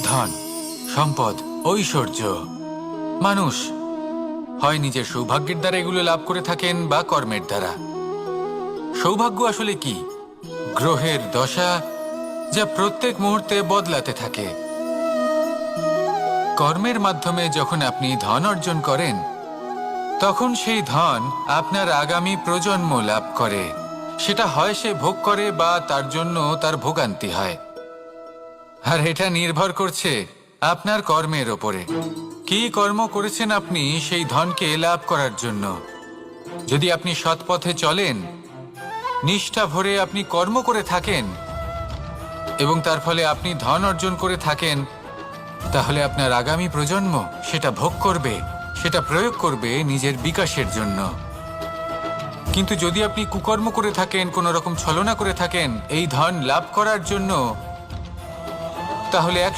ধন, সম্পদ, ঐশ্বর্য। মানুষ হয় নিজের সৌভাগ্যের দ্বারা এগুলো লাভ করে থাকেন বা কর্মের দ্বারা। সৌভাগ্য আসলে কি? গ্রহের দশা, যা প্রত্যেক মুহূর্তে বদলাতে থাকে। কর্মের মাধ্যমে যখন আপনি ধন অর্জন করেন, তখন সেই ধন আপনার আগামী প্রজন্ম লাভ করে। সেটা হয় সে ভোগ করে বা তার জন্য তার ভোগান্তি হয়। আর এটা নির্ভর করছে আপনার কর্মের ওপরে। কি কর্ম করেছেন আপনি সেই ধনকে লাভ করার জন্য। যদি আপনি সৎ পথে চলেন, নিষ্ঠা ভরে আপনি কর্ম করে থাকেন এবং তার ফলে আপনি ধন অর্জন করে থাকেন, তাহলে আপনার আগামী প্রজন্ম সেটা ভোগ করবে, সেটা প্রয়োগ করবে নিজের বিকাশের জন্য। কিন্তু যদি আপনি কুকর্ম করে থাকেন, কোনো রকম ছলনা করে থাকেন এই ধন লাভ করার জন্য, তাহলে এক